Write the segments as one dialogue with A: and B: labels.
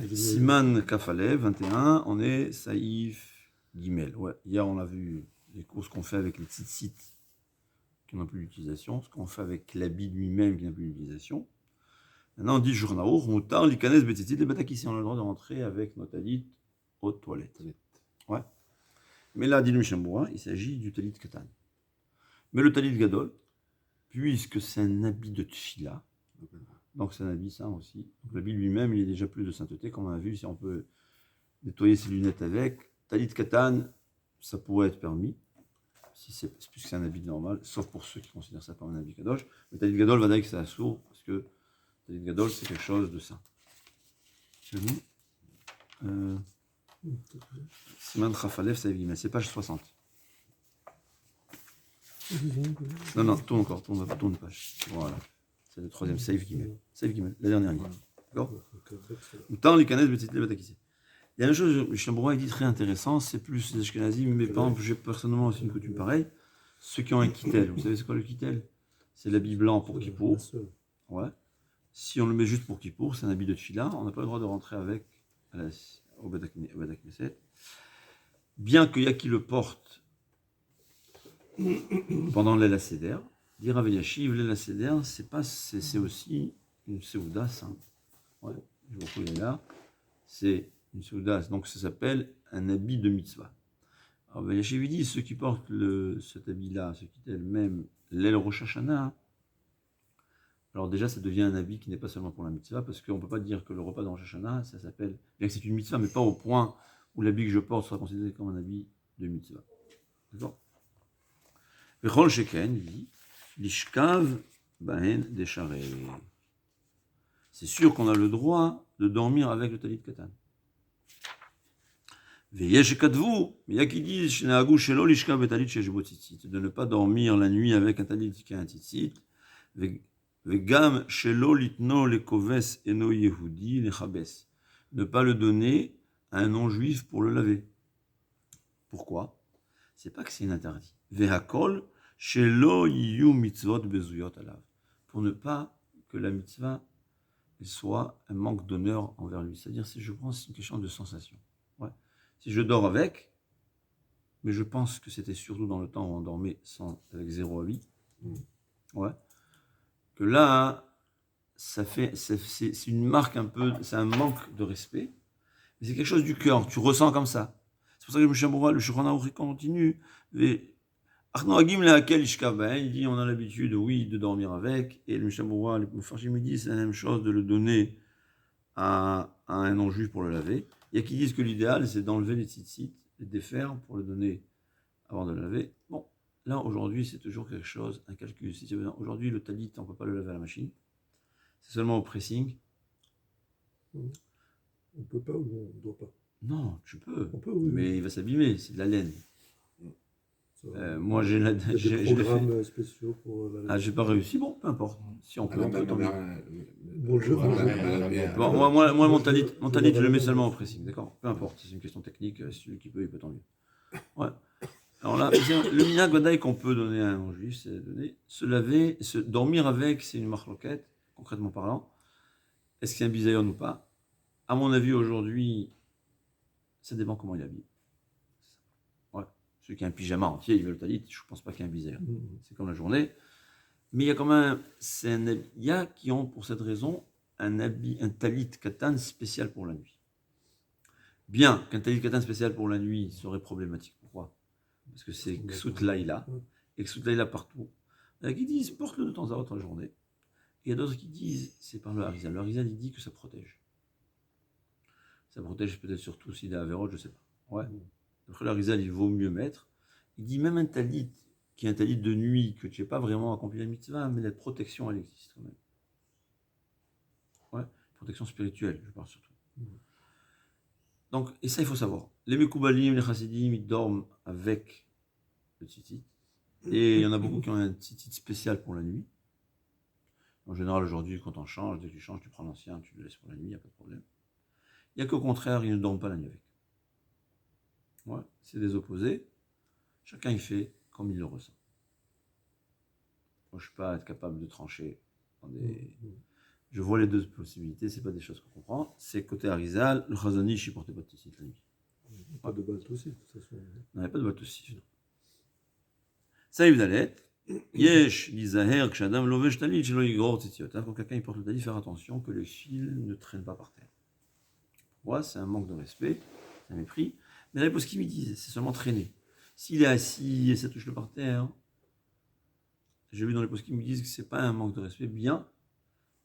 A: Siman Kafalev, 21, on est Saïf Gimel. Ouais, hier on a vu les courses qu'on fait avec les tzitzit qui n'ont plus d'utilisation, ce qu'on fait avec l'habit lui-même qui n'a plus d'utilisation. Maintenant on dit Journaour, Moutar, Likanes, Betzitzit, les Batakissi, on a le droit de rentrer avec nos talit aux toilettes. Ouais. Mais là, dit le Mishamboura, il s'agit du talit Katan. Mais le talit Gadol, puisque c'est un habit de tfila, donc c'est un habit sain aussi. Donc l'habit lui-même, il est déjà plus de sainteté, comme on a vu, si on peut nettoyer ses lunettes avec. Talit katan, ça pourrait être permis, puisque c'est un habit normal, sauf pour ceux qui considèrent ça comme un habit kadosh. Mais talit gadol va dire que c'est assourd, parce que talit gadol, c'est quelque chose de sain. C'est bon. Siman Chafalev, ça mais c'est page 60. Non, tourne encore, tourne page. Voilà. C'est le troisième, Saïf Gimel. Saïf Gimel, la dernière ligne. D'accord. Tant les canettes, petit les batakissés. Il y a une chose, le Chamboura, il dit très intéressant, c'est plus les Ashkenazim, mais par exemple, j'ai personnellement aussi une coutume pareille. Ceux qui ont un kittel, vous savez c'est quoi le kittel? C'est l'habit blanc pour Kippour. Ouais. Si on le met juste pour Kippour, c'est un habit de tfila, on n'a pas le droit de rentrer avec au Beth Knesset. Bien qu'il y a qui le porte pendant l'El Seder, dire Rav Yashiv, l'El Seder, c'est aussi une Seouda sainte. Ouais, je vous reconnais là. C'est une Seouda, donc ça s'appelle un habit de mitzvah. Alors Rav Yashiv dit, ceux qui portent cet habit-là, ceux qui étaient même l'El Rosh Hashanah, alors déjà ça devient un habit qui n'est pas seulement pour la mitzvah, parce qu'on ne peut pas dire que le repas de Rosh Hashanah, ça s'appelle, bien que c'est une mitzvah, mais pas au point où l'habit que je porte sera considéré comme un habit de mitzvah. D'accord? Vechol Sheken, il dit, Lishkav Bahen Desharé. C'est sûr qu'on a le droit de dormir avec le talit katan. Veyesh Kadvu, mais il y a qui disent, Shenahagu Shelo Lishkav Betalit Sheshbo Tzitzit, de ne pas dormir la nuit avec un talit qui a un tzitzit. Vegam Shelo Litno Lekoves Eno Yehudi Lechabes. Ne pas le donner à un non-juif pour le laver. Pourquoi? C'est pas que c'est interdit. Vehakol Shelo Yiyu Mitzvot Bezuyot Alav. Pour ne pas que la mitzvah soit un manque d'honneur envers lui. C'est-à-dire, si je pense, c'est une question de sensation. Ouais. Si je dors avec, mais je pense que c'était surtout dans le temps où on dormait avec zéro habit, ouais, que là, c'est une marque un peu, c'est un manque de respect, mais c'est quelque chose du cœur, tu ressens comme ça. C'est pour ça que le Shulchan Aruch continue. Il dit on a l'habitude, oui, de dormir avec, et le Mishamoura, le Mefarshim, me dit c'est la même chose de le donner à un non-juif pour le laver. Il y a qui disent que l'idéal, c'est d'enlever les tzitzit, les défaire pour le donner avant de le laver. Bon, là, aujourd'hui, c'est toujours quelque chose, un calcul. Aujourd'hui, le talit, on ne peut pas le laver à la machine. C'est seulement au pressing.
B: On ne peut pas ou on ne doit pas?
A: Non, tu peux.
B: On peut, oui.
A: Mais il va s'abîmer, c'est de la laine. Moi, j'ai
B: des programmes spéciaux pour la laine.
A: Ah, j'ai pas réussi. Bon, peu importe. Si on peut, on peut.
B: Bon,
A: moi, mon talit, je le mets seulement au pressing, d'accord? Peu importe. C'est une question technique. Celui qui peut, il peut tant mieux. Ouais. Alors là, le minag vadaï qu'on peut donner à un non-juif, c'est donner, se laver, dormir avec, c'est une marloquette, concrètement parlant. Est-ce qu'il y a un bisayon ou pas? À mon avis, aujourd'hui, ça dépend comment il habille. Ouais. Celui qui a un pyjama entier, il veut le talit, je ne pense pas qu'il y ait un bisayon. C'est comme la journée. Mais il y a quand même, il y a qui ont pour cette raison un talit katan spécial pour la nuit. Bien qu'un talit katan spécial pour la nuit serait problématique. Pourquoi? Parce que c'est Ksut Laïla, et Ksut Laïla partout. Il y a qui disent porte-le de temps à autre en journée. Et il y a d'autres qui disent c'est par le Harizal. Le Harizal, il dit que ça protège. Ça protège peut-être surtout s'il est à Averroès, je ne sais pas. Ouais. Après le Harizal, il vaut mieux mettre. Il dit même un talit qui est un talit de nuit, que tu n'es pas vraiment accompli la mitzvah, mais la protection, elle existe quand même. Ouais, protection spirituelle, je parle surtout. Donc, et ça, il faut savoir. Les Mekoubalim, les Chassidim, ils dorment avec le tzitzit. Et il y en a beaucoup qui ont un tzitzit spécial pour la nuit. En général, aujourd'hui, quand on change, dès que tu changes, tu prends l'ancien, tu le laisses pour la nuit, il n'y a pas de problème. Il n'y a qu'au contraire, ils ne dorment pas la nuit avec. Ouais, c'est des opposés. Chacun y fait comme il le ressent. Moi, je ne suis pas être capable de trancher dans des... Je vois les deux possibilités, c'est pas des choses qu'on comprend. C'est côté Arizal, le Chazon Ish, il portait pas de tissit la nuit.
B: Pas de balte aussi, de toute façon.
A: Non, il n'y a pas de Baltossi. Saïf Dalet, Yesh, Lizaher, Kshadam, Lovesh Talit, Shelo Yigor, Titiot. Quand quelqu'un il porte le talit, faire attention que le fil ne traîne pas par terre. Pour moi, c'est un manque de respect, c'est un mépris. Mais là, ce qu'ils me disent, c'est seulement traîner. S'il est assis et ça touche le par terre, j'ai vu dans les posts qui me disent que c'est pas un manque de respect, bien.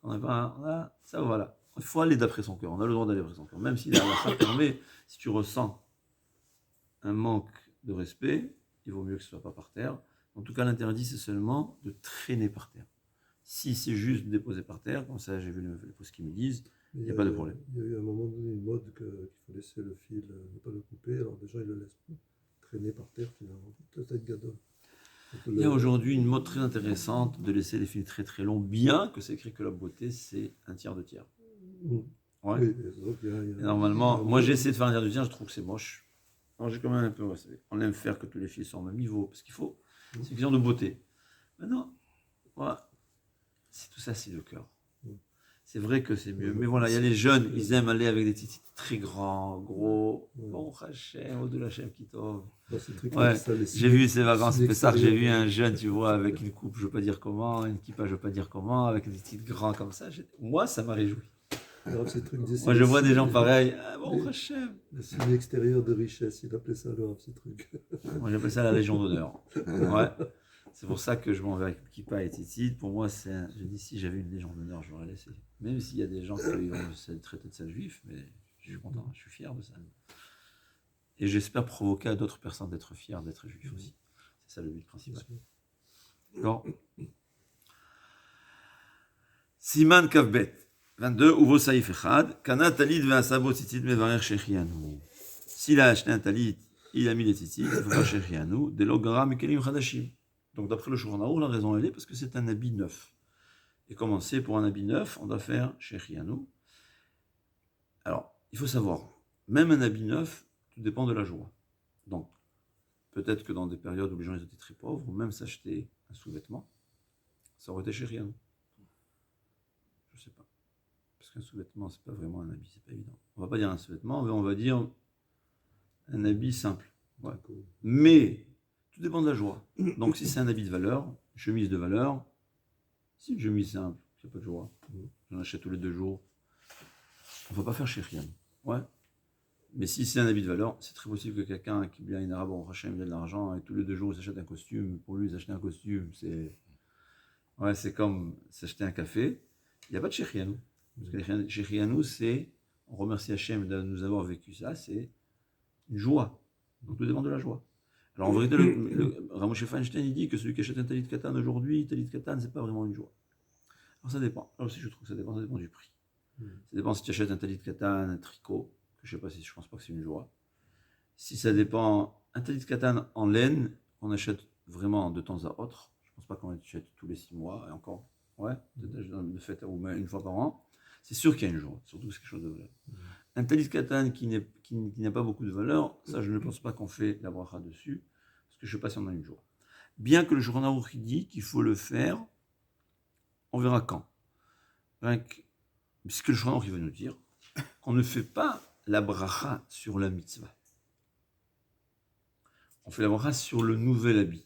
A: On n'a pas, là, ça voilà. Il faut aller d'après son cœur. On a le droit d'aller d'après son cœur. Même si la ça permet, si tu ressens un manque de respect, il vaut mieux que ce soit pas par terre. En tout cas, l'interdit, c'est seulement de traîner par terre. Si c'est juste déposer par terre, comme ça, j'ai vu les posts qui me disent, il n'y a pas de problème.
B: Il y a eu à un moment donné une mode qu'il faut laisser le fil, ne pas le couper. Alors déjà, ils le laissent traîner par terre finalement. Toute cette gadole.
A: Il y a aujourd'hui une mode très intéressante de laisser les fils très très longs, bien que c'est écrit que la beauté, c'est un tiers de tiers. Ouais.
B: Oui, donc, il y a
A: Normalement, moi j'ai essayé de faire un tiers de tiers, je trouve que c'est moche. Alors j'ai quand même un peu respect. On aime faire que tous les fils soient au même niveau, parce qu'il faut. C'est une question de beauté. Maintenant, voilà. C'est tout ça, c'est le cœur. C'est vrai que c'est mieux. Mais voilà, il y a les jeunes, ils aiment aller avec des titis très grands, gros. Bon, Hachem, au-delà Hachem qui t'offre. Ouais, j'ai vu ces vacances, c'est ça que j'ai vu un jeune, tu vois, avec une coupe, je veux pas dire comment, une kippa, je veux pas dire comment, avec des titres grands comme ça. Moi, ça m'a réjoui. Moi, je vois des gens pareils. Ah, bon, Hachem.
B: Le signe extérieur de richesse, il appelait ça leur petit truc.
A: Moi, j'appelle ça la Légion d'honneur. Ouais. C'est pour ça que je m'en vais avec kippa et tzitzit. Pour moi, je dis si j'avais une Légion d'honneur, je l'aurais laissé. Même s'il y a des gens qui vont traiter de ça juif, mais je suis content, je suis fier de ça. Et j'espère provoquer à d'autres personnes d'être fiers d'être juifs aussi. C'est ça le but principal. D'accord. Siman Kavbet 22, Uvo Saïf Echad, Kana Talit Ve'asabo Tzitzit Mevarer Shechianu. S'il a acheté un talit, il a mis les tzitzit, il faut faire Shechianu, de l'ogara Mekelim Chadashim. Donc d'après le Shulchan Aruch, la raison elle est parce que c'est un habit neuf. Et comme c'est pour un habit neuf, on doit faire Shechianu. Alors, il faut savoir, même un habit neuf, tout dépend de la joie. Donc, peut-être que dans des périodes où les gens étaient très pauvres, ou même s'acheter un sous-vêtement, ça aurait été Shechianu. Je sais pas. Parce qu'un sous-vêtement, c'est pas vraiment un habit, c'est pas évident. On va pas dire un sous-vêtement, mais on va dire un habit simple. Ouais. Mais, tout dépend de la joie. Donc, si c'est un habit de valeur, une chemise de valeur, si une chemise simple, il n'y a pas de joie, j'en achète tous les 2 jours, on ne va pas faire Shechianu. Ouais. Mais si c'est un habit de valeur, c'est très possible que quelqu'un qui vient en arabe, en Hachem, il a de l'argent, et tous les 2 jours, il s'achète un costume. Pour lui, s'acheter un costume, c'est comme s'acheter un café. Il n'y a pas de Shechianu. Parce que Shechianu, c'est, on remercie Hachem de nous avoir vécu ça, c'est une joie. Donc tout dépend de la joie. Alors en vérité, le Ramoshe Feinstein, il dit que celui qui achète un talit katan aujourd'hui, talit katan, c'est pas vraiment une joie. Alors ça dépend. Alors aussi, je trouve que ça dépend du prix. Ça dépend si tu achètes un talit katan, un tricot, que je sais pas si, je pense pas que c'est une joie. Si ça dépend, un talit katan en laine, on achète vraiment de temps à autre. Je pense pas qu'on achète tous les 6 mois, et encore, ouais, de fait, ou même une fois par an. C'est sûr qu'il y a une joie, surtout que c'est quelque chose de valeur. Un talit katan qui n'a pas beaucoup de valeur, ça je ne pense pas qu'on fait la bracha dessus, parce que je ne sais pas si on a une joie. Bien que le Shulchan Aruch dit qu'il faut le faire, on verra quand. Puisque le Shulchan Aruch va nous dire qu'on ne fait pas la bracha sur la mitzvah. On fait la bracha sur le nouvel habit.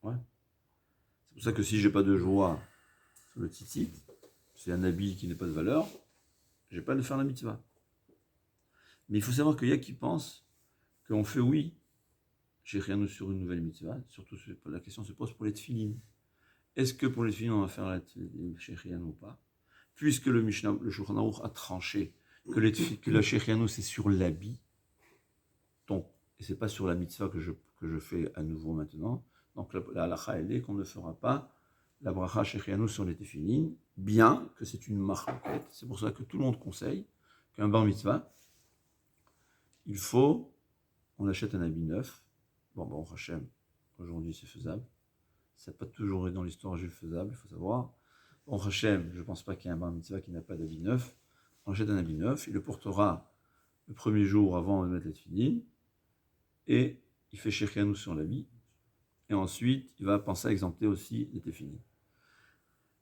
A: Ouais. C'est pour ça que si j'ai pas de joie sur le tzitzit, c'est un habit qui n'est pas de valeur, je n'ai pas de faire la mitzvah. Mais il faut savoir qu'il y a qui pensent qu'on fait oui, Shechianu sur une nouvelle mitzvah, surtout la question se pose pour les tefilines. Est-ce que pour les tefilines on va faire la Shechianu ou pas? Puisque le Shulchan Aruch a tranché que la Shechianu c'est sur l'habit, donc, et c'est pas sur la mitzvah que je fais à nouveau maintenant, donc la halacha elle est qu'on ne fera pas la bracha Shechianu sur les tefilines, bien que c'est une marquette. C'est pour ça que tout le monde conseille qu'un bar mitzvah, il faut, on achète un habit neuf. Bon, Hachem, aujourd'hui c'est faisable. Ça n'a pas toujours été dans l'histoire juive faisable, il faut savoir. Bon, Hachem, je ne pense pas qu'il y ait un bar mitzvah qui n'a pas d'habit neuf. On achète un habit neuf, il le portera le premier jour avant de mettre les tefilines, et il fait Shechianu sur l'habit, et ensuite il va penser à exempter aussi les tefilines.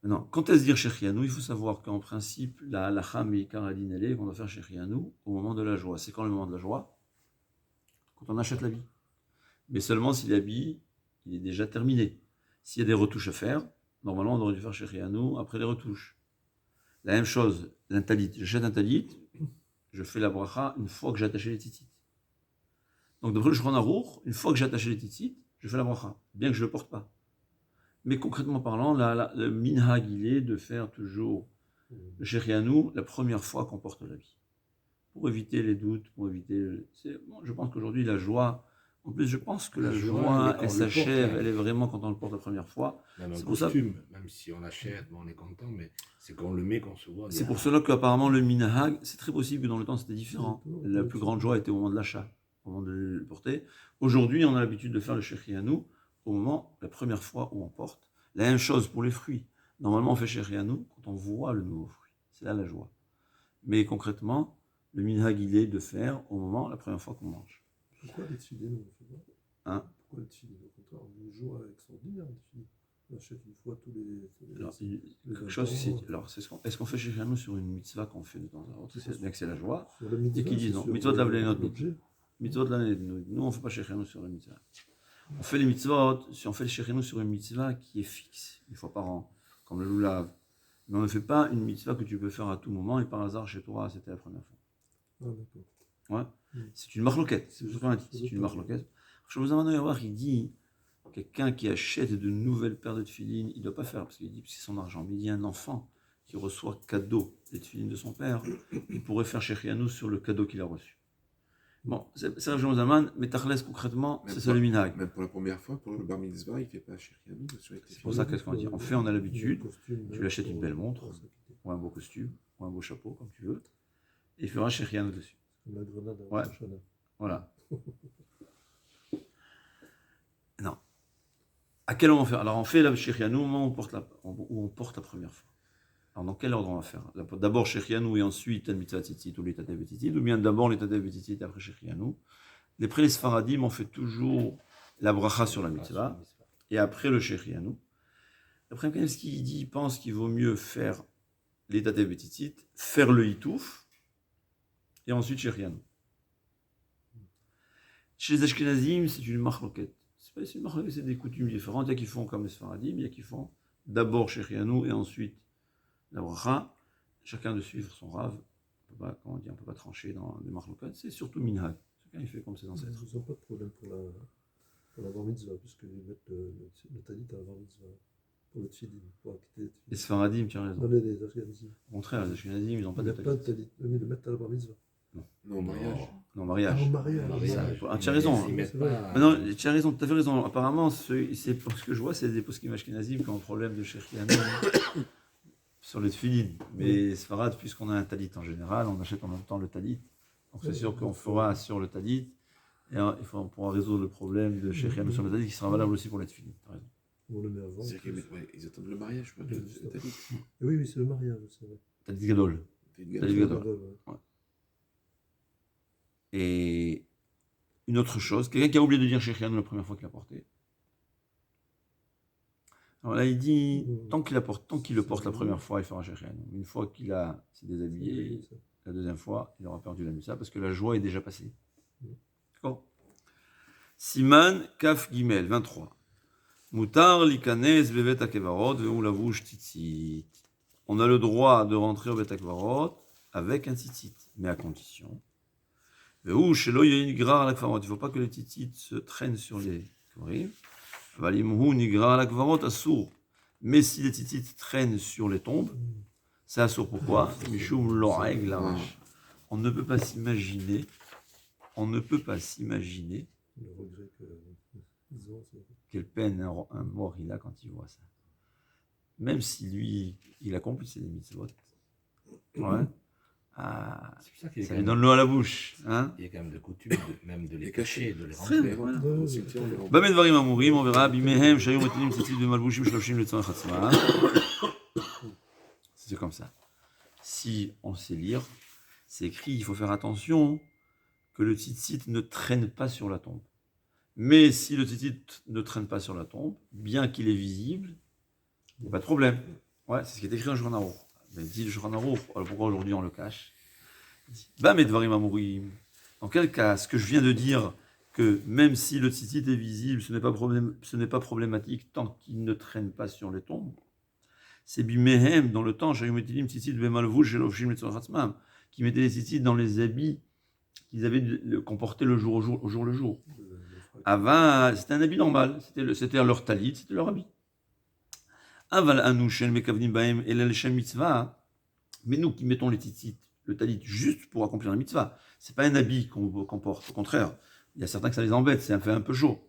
A: Maintenant, quand est-ce dire Shechianu? Il faut savoir qu'en principe, la halakha meikar adin elle est qu'on doit faire Shechianu au moment de la joie. C'est quand le moment de la joie? Quand on achète l'habit. Mais seulement si l'habit il est déjà terminé. S'il y a des retouches à faire, normalement on aurait dû faire Shechianu après les retouches. La même chose, un talit. J'achète un talit, je fais la bracha une fois que j'ai attaché les tzitzit. Donc d'après le Shulchan Aruch, une fois que j'ai attaché les tzitzit, je fais la bracha, bien que je ne le porte pas. Mais concrètement parlant, le minhag, il est de faire toujours le Shechianu la première fois qu'on porte l'habit. Pour éviter les doutes, pour éviter... je pense qu'aujourd'hui, la joie... En plus, je pense que la joie, elle s'achève, elle est vraiment quand on le porte la première fois.
C: Même un
A: C'est pour ça-
C: costume, même si on l'achète, on est content, mais c'est quand on le met qu'on se voit.
A: C'est pour cela qu'apparemment, le minhag, c'est très possible que dans le temps, c'était différent. La plus grande joie était au moment de l'achat, au moment de le porter. Aujourd'hui, on a l'habitude de faire le Shechianu au moment, la première fois où on porte. La même chose pour les fruits. Normalement, on fait Shechianu quand on voit le nouveau fruit. C'est là la joie. Mais concrètement, le minhag, il est de faire au moment, la première fois qu'on mange.
B: Pourquoi les tefilines, on ne fait pas?
A: Hein?
B: Pourquoi les tefilines? Au contraire, on a une joie extraordinaire, les tefilines. On achète une fois tous les
A: Alors, quelque
B: 20
A: chose,
B: ans.
A: alors, est-ce qu'on fait Shechianu sur une mitzvah qu'on fait de temps en temps? C'est bien que c'est la joie.
B: Sur la mitzvah,
A: Et qui disent
B: c'est
A: non,
B: sur
A: mitzvot de laver les notes.
B: l'objet.
A: Mitzvot de l'année. Nous, on ne fait pas Shechianu sur la mitzvah. On fait les mitzvot, si on fait le Shechianu sur une mitzvah qui est fixe, une fois par an, comme le loulav. Mais on ne fait pas une mitzvah que tu peux faire à tout moment et par hasard chez toi, c'était la première fois.
B: Ah, d'accord.
A: Ouais.
B: Mm.
A: C'est une marloquette.
B: C'est
A: C'est une marloquette. Il dit quelqu'un qui achète de nouvelles paires de tefilines, il ne doit pas faire parce qu'il dit que c'est son argent. Mais il y a un enfant qui reçoit cadeau des tefilines de son père, il pourrait faire Shechianu sur le cadeau qu'il a reçu. Bon, c'est Rav Shlomo Zalman, mais Tachles concrètement, c'est ça le minhag.
D: Même pour la première fois, pour le bar mitzvah, il ne fait pas Shechianu sur les
A: C'est pour ça qu'est-ce qu'on dit. On a l'habitude, tu lui achètes une belle montre,
B: Comme
A: ou un beau costume, ou un beau chapeau, comme tu veux, et il fera Shechianu dessus.
B: la grenade à
A: Ouais.
B: Rosh Hashanah.
A: Voilà. Non. À quel moment faire? Alors on fait la Shechianu au moment où on porte la première fois. Alors dans quel ordre on va faire? D'abord Shechianu et ensuite un mitzvah tzitzit ou l'état tzitzit, ou bien d'abord l'état tzitzit et après Shechianu. D'après les Sfaradim, on fait toujours la bracha sur la mitzvah et après le Shechianu. D'après Kanevski, il pense qu'il vaut mieux faire l'état tzitzit, faire le hitouf et ensuite Shechianu. Chez les Ashkenazim, c'est une marloquette. C'est une marloquette, c'est des coutumes différentes. Il y a qui font comme les Sfaradim, il y a qui font d'abord Shechianu et ensuite la bracha. Chacun de suivre son rav. On ne peut pas trancher dans les marloquettes. C'est surtout minhag. Chacun il fait comme ses ancêtres.
B: Ils n'ont pas de problème pour la bar mitzvah, puisqu'ils mettent le talit à la bar mitzvah. Pour le tefillin, pour acquitter les
A: Les
B: tefillin.
A: Sfaradim, tu as raison.
B: Non, les Ashkenazim.
A: Au contraire, les Ashkenazim, ils n'ont pas
B: Ils
A: de
B: mettent pas de
A: talit.
B: talit, mais ils le mettent à la bar mitzvah.
D: Non, mariage.
A: Non,
B: Ah,
A: mariage.
B: au mariage.
A: Ah, tu as raison.
C: Ils mettent
B: C'est vrai.
C: pas.
A: Non, tu as raison, tu as fait raison. Apparemment, c'est pour ce que je vois, c'est des poskim ashkenazim qui ont un problème de Shechianu sur les tefillin. Mais les Sfarad, puisqu'on a un talit en général, on achète en même temps le talit. Donc c'est sûr qu'on fera sur le talit. Et on pourra résoudre le problème de Shechianu sur le talit qui sera valable aussi pour les tefillin. Tu as raison.
B: On le met avant.
D: C'est-à-dire qu'ils ils attendent le mariage, pas le talit.
B: Oui, c'est le mariage, c'est vrai.
A: Talit gadol. Talit gadol.
B: Ouais.
A: Et une autre chose, quelqu'un qui a oublié de dire Shechianu la première fois qu'il l'a porté. Alors là, il dit, tant qu'il le porte la première fois, il fera Shechianu. Une fois qu'il s'est déshabillé, la deuxième fois, il aura perdu la missa parce que la joie est déjà passée. D'accord? Siman Kaf Gimel 23. Mutar likanes bevet akevarot ve'u lavush tzitzit. On a le droit de rentrer au bet akvarot avec un tzitzit, mais à condition. Ve'u shelo yigra al-akvarot. Il ne faut pas que les tzitzit se traînent sur les kvarim. Valimhu nigra al-akvarot assour. Mais si les tzitzit traînent sur les tombes, c'est assour. Pourquoi? Mishum l'oreille larash. On ne peut pas s'imaginer.
B: Le regret qu'ils ont, c'est.
A: Quelle peine un mort il a quand il voit ça. Même si lui, il accomplissait des mitzvot. Ouais. Ah,
C: C'est pour ça qu'il y a
A: ça
C: quand
A: lui
C: même-
A: donne l'eau à la bouche. Hein?
C: il y a quand même de coutume, même de les
D: Les
C: cacher, de les
A: Très
C: rentrer.
A: bien, voilà.
D: Au cimetière, on les rend.
A: Bamen dvarim amurim, on verra, bimehem, shayou metilim tzitzit v'malbushim shloshim letzorech hatzma. C'est comme ça. Si on sait lire, c'est écrit, il faut faire attention que le tzitzit ne traîne pas sur la tombe. Mais si le tzitzit ne traîne pas sur la tombe, bien qu'il est visible, il n'y a pas de problème. Ouais, c'est ce qui est écrit dans le Shulchan Aruch. Mais dit le Shulchan Aruch, alors pourquoi aujourd'hui on le cache? Bam et Dvarim Amurim. Dans quel cas, ce que je viens de dire, que même si le tzitzit est visible, ce n'est pas problématique tant qu'il ne traîne pas sur les tombes. C'est Bimehem, dans le temps, Shayumetilim tzitzit bemalvush shelovshim letzorchatzmam, qui mettaient les tzitzit dans les habits qu'ils avaient qu'on portait le jour au jour le jour. Avant, c'était un habit normal, c'était leur talit, c'était leur habit. Aval anushen mekavnim baem elel shem mitzvah, mais nous qui mettons les tzitzit, le talit, juste pour accomplir la mitzvah, c'est pas un habit qu'on porte, au contraire. Il y a certains que ça les embête, ça fait un peu chaud.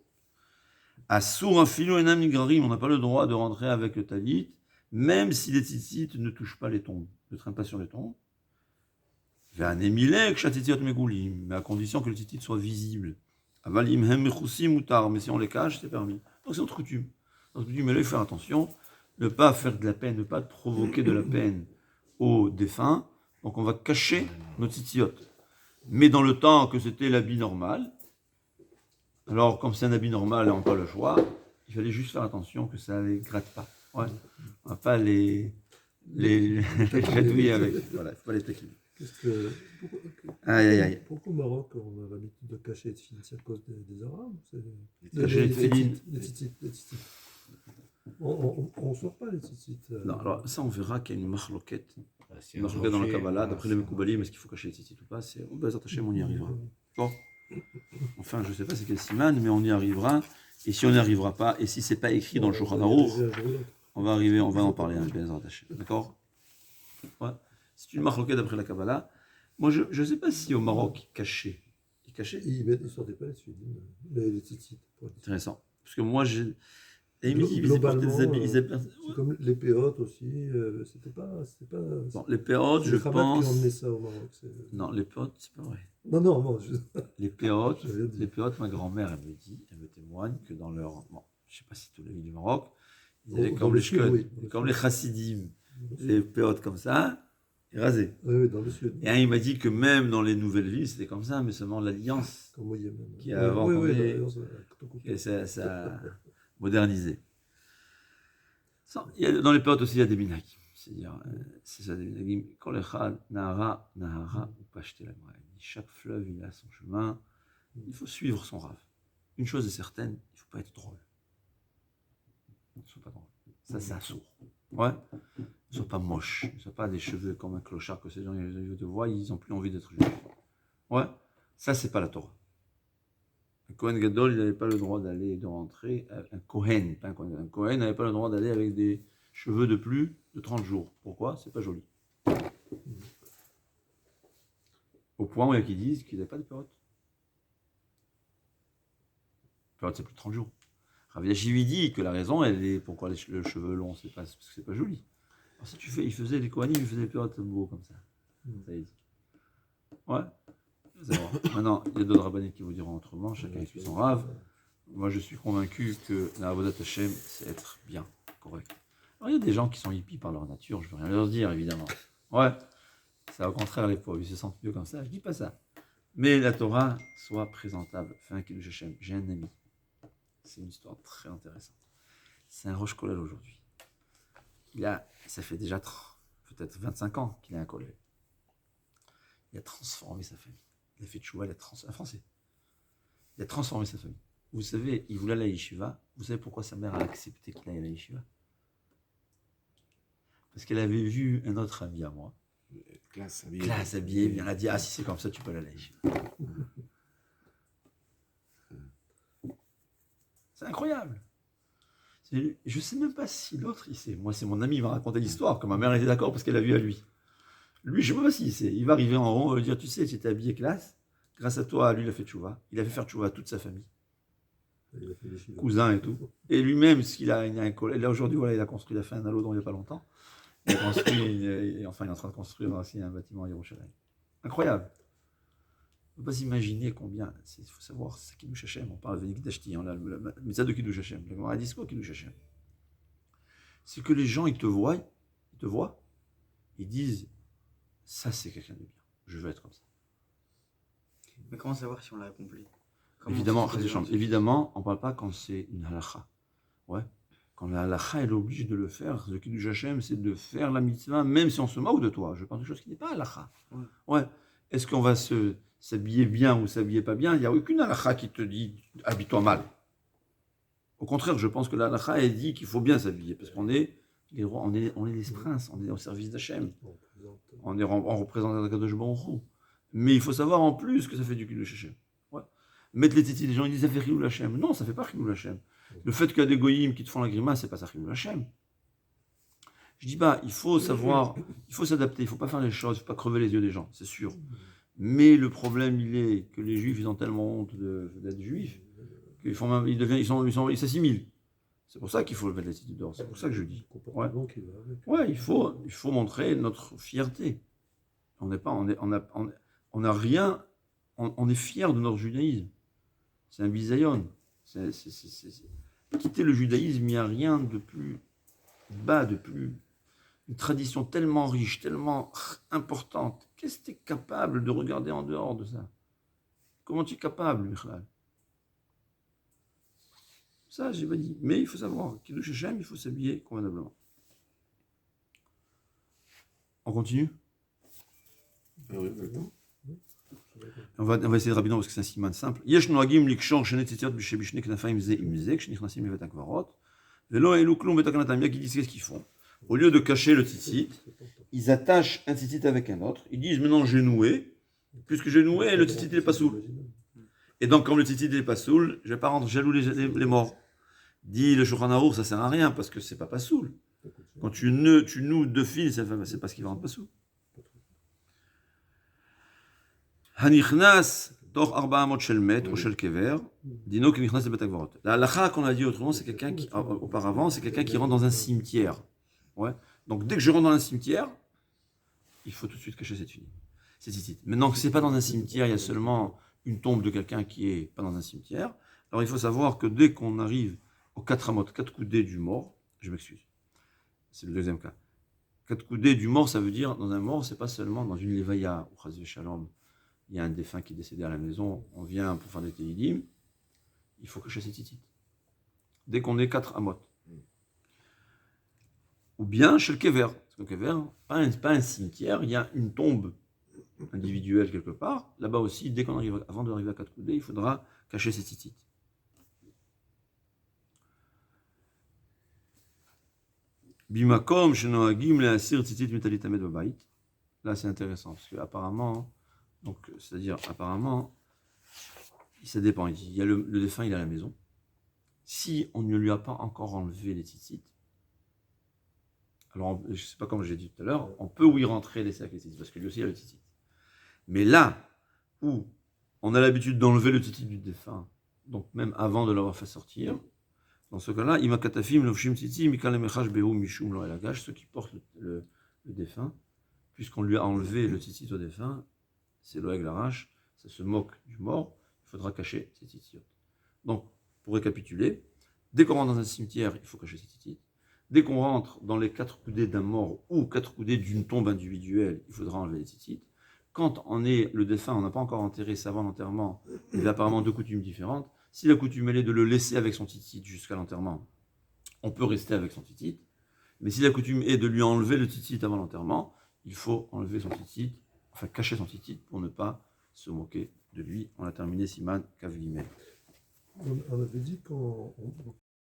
A: Asur afilo enam nigrarim, on n'a pas le droit de rentrer avec le talit, même si les tzitzit ne touchent pas les tombes, ne traînent pas sur les tombes. Mais à condition que le tzitzit soit visible. Mais si on les cache, c'est permis. Donc c'est notre coutume. Notre coutume, mais là, il faut faire attention, ne pas faire de la peine, ne pas provoquer de la peine aux défunts. Donc on va cacher nos tzitzit. Mais dans le temps que c'était l'habit normal, alors comme c'est un habit normal et on n'a pas le choix, il fallait juste faire attention que ça ne les gratte pas. Ouais. On ne va pas les chatouiller avec. Voilà, il ne faut pas les taquiner.
B: Pourquoi au Maroc on a l'habitude de cacher les tefilines? C'est à cause des Arabes?
A: Cacher les tefilines.
B: Les tzitzit. On ne sort pas les tzitzit.
A: Non, alors ça on verra qu'il y a une marloquette.
C: C'est
A: Une marloquette dans la Kabbalah, d'après les Mekoubalim, est-ce qu'il faut cacher les tzitzit ou pas? On va s'attacher, mais on y arrivera. Bon. Enfin, je ne sais pas c'est quel siman, mais on y arrivera. Et si on n'y arrivera pas, et si c'est pas écrit dans le Shulchan Aruch, on va en parler un peu, d'accord? Ouais. C'est une marloquette d'après la Kabbalah. Moi, je ne sais pas si au Maroc, ils cachaient.
B: Ils ne sortaient pas les tefilines, les tzitzit.
A: Intéressant. Parce que moi, ils portaient des habits.
B: C'est comme les péotes aussi. C'était pas.
A: Bon, les péotes, je pense.
B: Qui ont emmené ça au Maroc.
A: Non, les péotes, c'est pas vrai.
B: Non.
A: Les péotes, ma grand-mère, elle me témoigne que dans leur. Bon, je ne sais pas si toute la ville du Maroc, ils avaient comme les shkodes, comme les chassidim, les péotes comme ça, et rasés.
B: Oui, dans le sud.
A: Et il m'a dit que même dans les nouvelles villes, c'était comme ça, mais seulement l'Alliance qui a avant ça a modernisé. Dans les péotes aussi, il y a des minhag. C'est-à-dire, c'est ça des minhagim. Kolechad, Nahara, ou Pashte la Moraine. Chaque fleuve, il a son chemin. Il faut suivre son rave. Une chose est certaine, il ne faut pas être drôle. Ne sois pas drôle. Ça, c'est assourd. Ouais. Ne sois pas moche. Ne sois pas des cheveux comme un clochard que ces gens, ils te voient, ils n'ont plus envie d'être juifs. Ouais. Ça, c'est pas la Torah. Un Kohen Gadol, il n'avait pas le droit d'aller, de rentrer. Un Kohen, pas un Kohen. Un Kohen n'avait pas le droit d'aller avec des cheveux de plus de 30 jours. Pourquoi? C'est pas joli. Au point où il y a qui disent qu'il n'y avait pas de période. Période, c'est plus de 30 jours. Rav Yashi lui dit que la raison, elle est pourquoi le cheveu long, c'est parce que c'est pas joli. Alors si il faisait les Kohanim, il faisait des périodes beaux comme ça. Ça y est. Ouais. Maintenant, il y a d'autres rabbiniques qui vous diront autrement, chacun suit son rave. Moi, je suis convaincu que la Avodat Hashem, c'est être bien, correct. Alors, il y a des gens qui sont hippies par leur nature, je ne veux rien leur dire, évidemment. Ouais. C'est au contraire les pauvres, ils se sentent mieux comme ça, je dis pas ça. Mais la Torah soit présentable. Fais un Kiddush Hashem. J'ai un ami. C'est une histoire très intéressante. C'est un Rosh Kollel aujourd'hui. Ça fait déjà peut-être 25 ans qu'il a un Kollel. Il a transformé sa famille. Il a fait tchouva, un Français. Il a transformé sa famille. Vous savez, il voulait aller à la yeshiva. Vous savez pourquoi sa mère a accepté qu'il aille à la yeshiva? Parce qu'elle avait vu un autre ami à moi.
D: Classe
A: habillée, elle a dit, si c'est comme ça, tu peux aller à la yeshiva. C'est incroyable. Je ne sais même pas si l'autre, il sait. Moi, c'est mon ami, il m'a raconté l'histoire, que ma mère était d'accord parce qu'elle a vu à lui. Lui, je ne sais pas s'il sait. Il va arriver en rond, il va dire, tu sais, tu étais habillé classe. Grâce à toi, lui, il a fait tchouva. Il a fait faire tchouva à toute sa famille. Cousins et tout. Et lui-même, il a un collègue. Là, aujourd'hui, voilà, il a fait un halo il n'y a pas longtemps. Il a construit, il est en train de construire aussi un bâtiment à Yerushalayim. Incroyable. On ne peut pas s'imaginer combien. Il faut savoir, c'est Kiddush Hashem. On parle de Nikdashti, mais ça de Kiddush Hashem. Le Gemara dit quoi, Kiddush Hashem? C'est que les gens, ils te voient, ils disent, ça c'est quelqu'un de bien, je veux être comme ça.
E: Mais comment savoir si on l'a accompli?
A: Évidemment, on ne parle pas quand c'est une halakha. Ouais. Quand la halakha, elle oblige de le faire, le kiddush Hashem, c'est de faire la mitzvah, même si on se moque de toi. Je parle de quelque chose qui n'est pas halakha. Ouais. Est-ce qu'on va s'habiller bien ou s'habiller pas bien? Il n'y a aucune halakha qui te dit habille-toi mal. Au contraire, je pense que la halakha, elle dit qu'il faut bien s'habiller, parce qu'on est les rois, on est les princes, on est au service d'Hachem. On représente la Kadosh Baruch Hu. Mais il faut savoir en plus que ça fait du kiddush Hashem. Ouais. Mettre les tzitzit, les gens ils disent ça fait Chilul Hashem. Non, ça fait pas Chilul Hashem. Le fait qu'il y a des goyim qui te font la grimace, c'est pas ça Chilul Hashem. Je dis pas, il faut savoir, il faut s'adapter, il faut pas faire les choses, il faut pas crever les yeux des gens, c'est sûr. Mais le problème, il est que les juifs, ils ont tellement honte d'être juifs qu'ils font, ils s'assimilent. C'est pour ça qu'il faut mettre les tzitzit dehors. C'est pour ça que je dis. Ouais, ouais, il faut montrer notre fierté. On n'est pas, on a rien. On est fier de notre judaïsme. C'est un bisayon. Quitter le judaïsme, il n'y a rien de plus bas, de plus. Une tradition tellement riche, tellement importante. Qu'est-ce que tu es capable de regarder en dehors de ça? Comment tu es capable, Michlal? Ça, j'ai pas dit. Mais il faut savoir, Kiddush Hashem, il faut s'habiller convenablement. On continue?
D: Ah oui, maintenant.
A: On va essayer rapidement parce que c'est un siman simple. Yesh noagim likshor shene tzitziot bishne knafaim ze im ze kshnichnasim levet akvarot velo elu klum betakanatam. Il y a qui disent qu'est-ce qu'ils font? Au lieu de cacher le tzitzit, ils attachent un tzitzit avec un autre. Ils disent maintenant j'ai noué, puisque j'ai noué, le tzitzit n'est pas soul. Et donc comme le tzitzit n'est pas soul, je vais pas rendre jaloux les morts. Dit le Shulchan Aruch, ça sert à rien parce que c'est pas soul. Quand tu noues deux fils, c'est pas ce qui va rendre pas soul. Hanichnas doch 400 shel met ou shel kever, dino ki nichnas lebet hakvarot. La halakha qu'on a dit autrement, c'est quelqu'un qui, auparavant, c'est quelqu'un qui rentre dans un cimetière. Ouais. Donc dès que je rentre dans un cimetière, il faut tout de suite cacher cette tzitzit. Maintenant que c'est pas dans un cimetière, il y a seulement une tombe de quelqu'un qui est pas dans un cimetière. Alors il faut savoir que dès qu'on arrive aux 4 amot, 4 coudées du mort, je m'excuse, c'est le deuxième cas. 4 coudées du mort, ça veut dire dans un mort, c'est pas seulement dans une levaya ou chas v'shalom. Il y a un défunt qui est décédé à la maison, on vient pour faire des télidim, il faut cacher ses tzitzit. Dès qu'on est 4 amot. Ou bien chez le kever. Parce que le kever, pas un cimetière, il y a une tombe individuelle quelque part. Là-bas aussi, dès qu'on arrive, avant d'arriver à 4 coudées, il faudra cacher ses tzitzit. Bimakom shenoagim leasir tzitzit mitalit hamed babait. Là, c'est intéressant parce que apparemment. Donc, c'est-à-dire, apparemment, ça dépend. Il y a le défunt, il est à la maison. Si on ne lui a pas encore enlevé les tzitzit, alors, je ne sais pas comme j'ai dit tout à l'heure, on peut y rentrer les sacs et tzitzit, parce que lui aussi il a le tzitzit. Mais là où on a l'habitude d'enlever le tzitzit du défunt, donc même avant de l'avoir fait sortir, dans ce cas-là, imakatafim lovshim tzitzit mikalemechash behu mishum lo elagash, ceux qui portent le défunt, puisqu'on lui a enlevé le tzitzit au défunt, c'est l'oeg l'arache, ça se moque du mort, il faudra cacher ses tzitzit. Donc, pour récapituler, dès qu'on rentre dans un cimetière, il faut cacher ses tzitzit. Dès qu'on rentre dans les 4 coudées d'un mort ou 4 coudées d'une tombe individuelle, il faudra enlever les tzitzit. Quand on est le défunt, on n'a pas encore enterré, c'est avant l'enterrement, il y a apparemment 2 coutumes différentes. Si la coutume elle est de le laisser avec son tzitzit jusqu'à l'enterrement, on peut rester avec son tzitzit. Mais si la coutume est de lui enlever le tzitzit avant l'enterrement, il faut enlever son tzitzit, enfin cacher son tzitzit pour ne pas se moquer de lui. On a terminé Siman Kav Gimel.
B: On avait dit qu'on